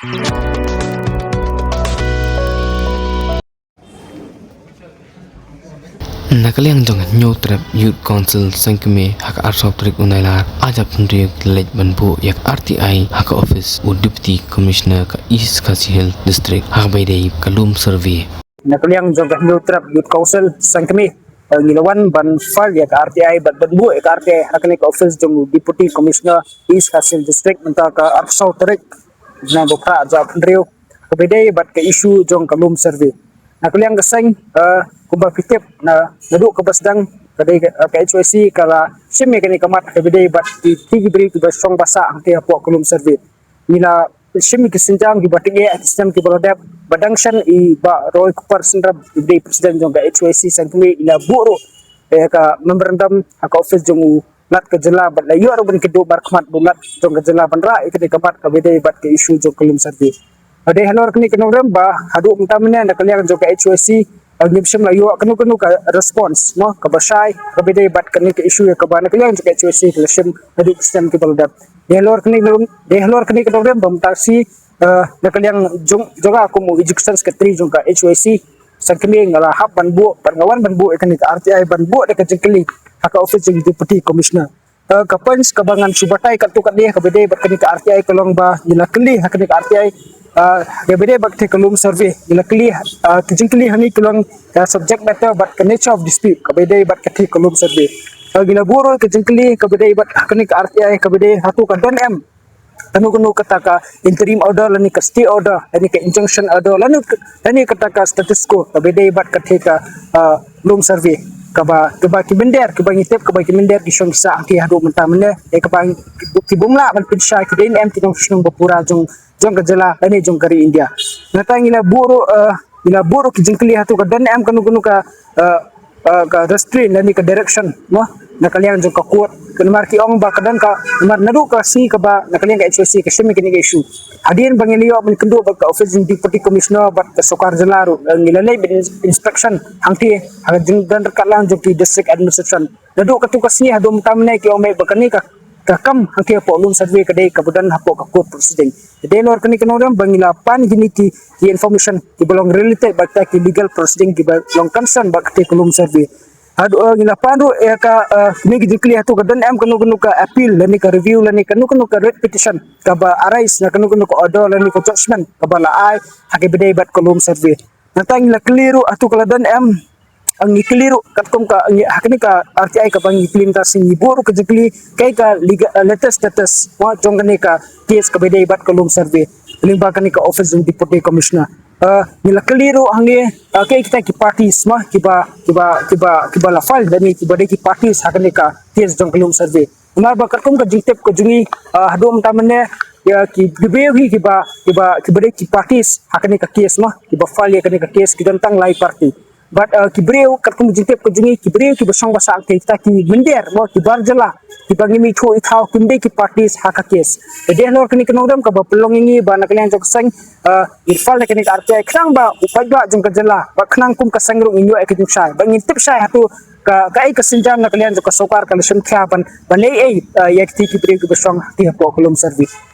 Nakaliang jong New Trap Youth Council Sangkeme hak arsop trik unailar ajab pendiri lej banbu yak RTI hak office u Deputy Commissioner ka East Kasihel District hak baydai kalum survey. Nakaliang jong New Trap Youth Council Sangkeme ngilawan ban fal yak RTI bat banbu yak RTI hak ni ka office jong Deputy Commissioner East Kasihel District mentah ka arsop trik na bokra ajab pendiri kabedai bat ka isu jong kalum survey. Nakaliang gasang kumba fitip na naduk ke basdang kadai ke HYC kala simi kini kamat kabedai bat di tigi beri ke basong basa angke apok kolom survey mila simi kesenjang di batik sistem ke berodap badangsan i ba roy kupar sendrab di presiden jong ke HYC sangkumi ila buru ka memberendam ka office jong lat ke jela bat la yu aruban kedu bar khamat bulat jong ke jela ban ra ikati kamat kabedai bat ke isu jong kolom survey ade hanor kini kenong ba hadu mentamnya nakaliang jong ke HYC ngimsem la yu kanu ka response no ka basai ka bedai bat kani ke isu ka bana kaliang jong ke HYC kelesem hadu sistem ke baldat de hanor kini kenong bamtasi nakaliang joga aku mu education secretary jong ka HYC sangkemi ngala hab banbu pangawan banbu kani ka RTI banbu de ka jengkeli haka office jong deputy commissioner kapans kabangan subatai kat tu kat dia ka bedai bat kani ka RTI kolong ba jila keli hakani ka RTI kabedai bat ke kolom survey jila keli kejengkeli hani kolong subject matter bat ke nature of dispute kabedai bat ke kolom survey gila buru kejengkeli kabedai bat hakani ka RTI kabedai hatu ka don m kanu kata ka interim order lani ka stay order lani ka injunction order lani kata ka status quo kabedai bat ke ka kolom survey kaba kibender kaba ngitip kaba kibender kisong sa angki hadu mentamene kaba kibungla man pinsya kidin em tinong sinong bapura jong kejela ani jong kari India nata ngila buru kijengkeli hatu ka dan em kanu ka restrain lani ka direction no nakaliang jong ka kuat kenmar ki ong ba kadan ka mar nadu ka si ka ba nakaliang ka HYC ka simi kini ka issue hadin bangiliyo man kendu ba ka office deputy commissioner bat ka sokar jelaru ngilalay inspection hangti hagajeng dan rekalang jong ki district administration nadu ka tu ka si hadu mentamne ki ong mai bakani ka kakam hangki apo lum survey kadai kabudan hapo ka court proceeding de lor kani kanodam bangila pan gini ki information ki belong related bakta ki legal proceeding ki belong concern bakte kolum survey adu ngila pandu ka ni gijikli hatu kadan em kanu ka appeal lani ka review lani kanu ka writ petition ka ba arise na kanu ka order lani ka judgment ka ba laai hake bedai bat kolum survey natang ngila keliru atu kaladan em ang ikeliru katkom ka hakni ka RTI ka bang implementasi buru kejekli kai ka latest status wa jongkani ka case ka bedai bat kolum survey limba kani ka office ng deputy commissioner nila keliru hangi kai kita ki parties mah kiba la file dani kiba de ki parties hakni ka case jong kolum survey umar ba katkom ka jingtep ko jungi hadum tamane ya ki bebehi kiba de ki parties hakni ka case mah kiba file hakni ka case kidantang lai party but kibreu katkum jintep ko jungi kibreu ki basong basa kita ki mender mo ki barjala ki bangimi tho ithau kimde ki parties haka case de lor kini kenodam ka ba pelong ini ba nakalian jok sang irfal de kini RTI krang ba upai ba jong kajala ba khnang kum ka sangrung inyo ek jing sai ba ngintip sai hatu ka kai ka sinjam nakalian jok sokar ka lesem khaban ba nei yak ti kibreu ki basong ti hapo kolom service